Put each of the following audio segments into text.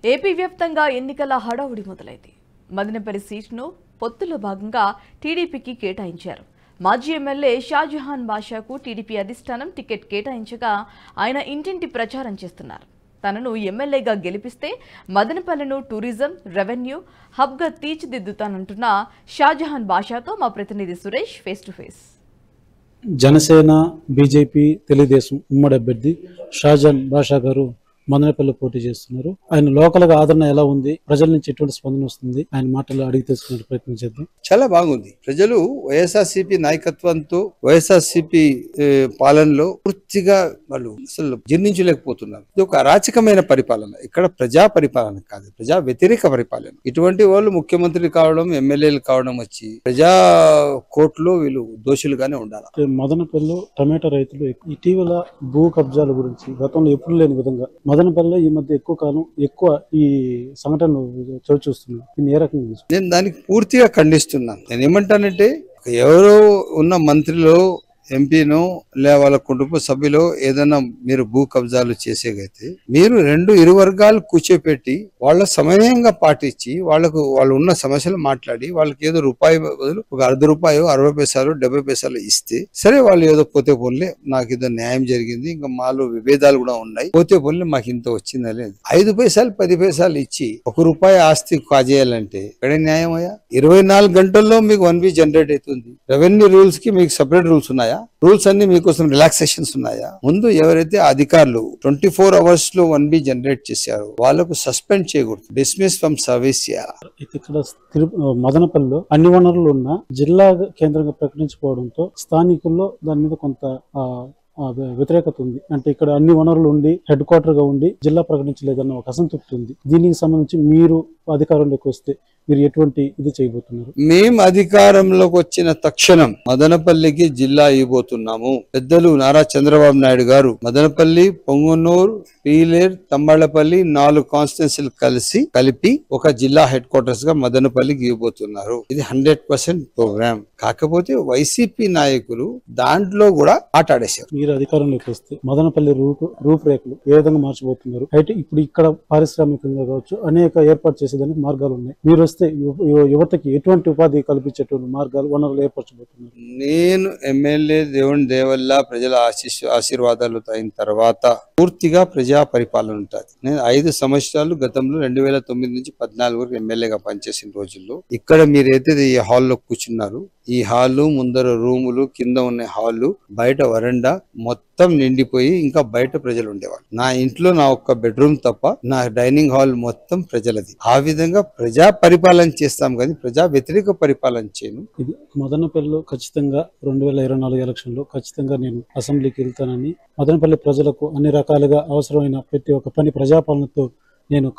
AP వ్యాప్తంగా ఎన్నికల హడావుడి మొదలైంది. మదనపల్లి సీట్ను పొత్తులో భాగంగా టీడీపీకి కేటాయించారు. మాజీ ఎమ్మెల్యే షాజహాన్ బాషాకు టీడీపీ అధిష్టానం టికెట్ కేటాయించగా ఆయన ఇంటింటి ప్రచారం చేస్తున్నారు. తనను ఎమ్మెల్యేగా గెలిపిస్తే మదనపల్లిను టూరిజం, రెవెన్యూ హబ్గా తీర్చిదిద్దుతానంటున్న షాజహాన్ బాషాతో మా ప్రతినిధి Suresh face to face. Janasena, BJP, Telugu Desam ఉమ్మడి అభ్యర్థి షాజహాన్ బాషా గారు మదనపల్లిలో పోటీ చేస్తున్నారు. ఆయన లోకల్ గా ఆదరణ ఎలా ఉంది, ప్రజల నుంచి ఎటువంటి స్పందన వస్తుంది, ఆయన మాటలు అడిగి తెలుసుకునే ప్రయత్నం చేద్దాం. చాలా బాగుంది. ప్రజలు వైఎస్ఆర్సీపీ నాయకత్వంతో, వైఎస్ఆర్సీపీ పాలనలో పూర్తిగా వాళ్ళు అసలు జీర్ణించలేకపోతున్నారు. ఇది ఒక అరాచకమైన పరిపాలన. ఇక్కడ ప్రజా పరిపాలన కాదు, ప్రజా వ్యతిరేక పరిపాలన. ఇటువంటి వాళ్ళు ముఖ్యమంత్రి కావడం, ఎమ్మెల్యేలు కావడం వచ్చి ప్రజా కోర్టులో వీళ్ళు దోషులుగానే ఉండాలి. మదనపల్లిలో టమాటా రైతులు ఇటీవల భూ కబ్జాల గురించి గతంలో ఎప్పుడు లేని విధంగా మదనపల్లిలో ఈ మధ్య ఎక్కువ ఈ సంఘటనలు చోటు చూస్తున్నాయి. దీన్ని ఏ రకంగా? నేను దానికి పూర్తిగా ఖండిస్తున్నాను. నేను ఏమంటానంటే, ఎవరో ఉన్న మంత్రిలో, ఎంపీనో లే వాళ్ళ కుటుంబ సభ్యులు ఏదైనా మీరు భూ కబ్జాలు చేసేగైతే మీరు ఇరు వర్గాలు కూర్చోపెట్టి వాళ్ళ సమయంగా పాటించి వాళ్ళు ఉన్న సమస్యలు మాట్లాడి వాళ్ళకి ఏదో రూపాయి బదులు ఒక ₹1/2, 60 పైసలు, 70 పైసలు ఇస్తే సరే, వాళ్ళు ఏదో పోతే పోలే నాకు ఏదో న్యాయం జరిగింది, ఇంకా మాలో విభేదాలు కూడా ఉన్నాయి, పోతే పోలే మాకు ఇంత వచ్చిందా లేదు. 5 పైసలు 10 పైసలు ఇచ్చి ₹1 ఆస్తి కాజేయాలంటే ఎక్కడ న్యాయం అయ్యా? 24 గంటల్లో మీకు 1B జనరేట్ అవుతుంది. రెవెన్యూ రూల్స్ కి మీకు సపరేట్ రూల్స్ ఉన్నాయా? రూల్స్ అన్ని మీకోసం రిలాక్సేషన్స్ ఉన్నాయా? ముందు ఎవరైతే అధికారులు 24 hours లో 1B జనరేట్ చేశారో వాళ్ళకు సస్పెండ్ చేయకూడదు, డిస్మిస్ ఫ్రమ్ సర్వీస్ చేయాలి. ఇక్కడ మదనపల్లిలో అన్ని వనరులు ఉన్న జిల్లా కేంద్రంగా ప్రకటించుకోవడంతో స్థానికుల్లో దాని మీద కొంత వ్యతిరేకత ఉంది. అంటే ఇక్కడ అన్ని వనరులు ఉండి హెడ్ క్వార్టర్ గా ఉండి జిల్లా ప్రకటించలేదన్న ఒక అసంతృప్తి ఉంది. దీనికి సంబంధించి మీరు అధికారంలోకి వస్తే మీరు ఎటువంటి ఇది చేయబోతున్నారు? మేము అధికారంలోకి వచ్చిన తక్షణం మదనపల్లికి జిల్లా ఇవ్వబోతున్నాము. పెద్దలు నారా చంద్రబాబు నాయుడు గారు మదనపల్లి, పొంగనూరు, పీలేరు, తమ్మళ్లపల్లి 4 కాన్స్టిట్యున్సీలు కలిపి ఒక జిల్లా హెడ్ క్వార్టర్స్ గా మదనపల్లికి ఇవ్వబోతున్నారు. ఇది 100% ప్రోగ్రామ్. కాకపోతే వైసీపీ నాయకులు దాంట్లో కూడా ఆటాడేశారు. మీరు అధికారంలోకి వస్తే మదనపల్లి రూపురేఖలు ఏ విధంగా మార్చబోతున్నారు? అయితే ఇప్పుడు ఇక్కడ పారిశ్రామికంగా కావచ్చు అనేక ఏర్పాటు చేసేదానికి మార్గాలు ఉన్నాయి. మీరు వస్తే యువతకి ఎటువంటి ఉపాధి కల్పించేటువంటి మార్గాలు, వనరులు ఏర్పరచబోతున్నారు? నేను ఎమ్మెల్యే దేవుని దేవల్ల ప్రజల ఆశీర్వాదాలు అయిన తర్వాత పూర్తిగా ప్రజా పరిపాలన ఉంటుంది. నేను 5 సంవత్సరాలు గతంలో 2009 నుంచి 14 వరకు ఎమ్మెల్యేగా పనిచేసిన రోజుల్లో ఇక్కడ మీరైతే ఈ హాల్లో కూర్చున్నారు, ఈ హాలు ముందర రూములు, కింద ఉన్న హాలు, బయట వరండా మొత్తం నిండిపోయి ఇంకా బయట ప్రజలు ఉండేవాళ్ళు. నా ఇంట్లో నా ఒక్క బెడ్రూమ్ తప్ప నా డైనింగ్ హాల్ మొత్తం ప్రజలది. ఆ విధంగా ప్రజా పరిపాలన చేస్తాం కానీ ప్రజా వ్యతిరేక పరిపాలన చేయను. ఇది మదనపల్లిలో ఖచ్చితంగా 2024 ఎలక్షన్ లో ఖచ్చితంగా నేను అసెంబ్లీకి వెళ్తానని, మదనపల్లి ప్రజలకు అన్ని రకాలుగా అవసరమైన ప్రతి ఒక్క పని ప్రజాపాలనతో నేను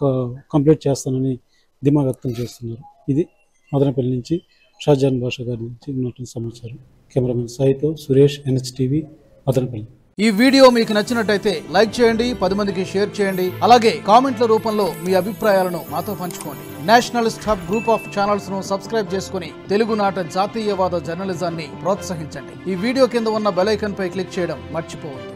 కంప్లీట్ చేస్తానని ధీమా వ్యక్తం చేస్తున్నారు. ఇది మదనపల్లి నుంచి షాజహాన్ బాషా గారి నుంచి ఉన్నటువంటి సమాచారం. కెమెరామెన్ సాయితో సురేష్, NHTV, మదనపల్లి. ఈ వీడియో మీకు నచ్చినట్టయితే లైక్ చేయండి, 10 మందికి షేర్ చేయండి. అలాగే కామెంట్ల రూపంలో మీ అభిప్రాయాలను మాతో పంచుకోండి. Nationalist hub group of channels ను సబ్స్క్రైబ్ చేసుకుని తెలుగునాట జాతీయవాద జర్నలిజాన్ని ప్రోత్సహించండి. ఈ వీడియో కింద ఉన్న బెల్ ఐకాన్ పై క్లిక్ చేయడం మర్చిపోవద్దు.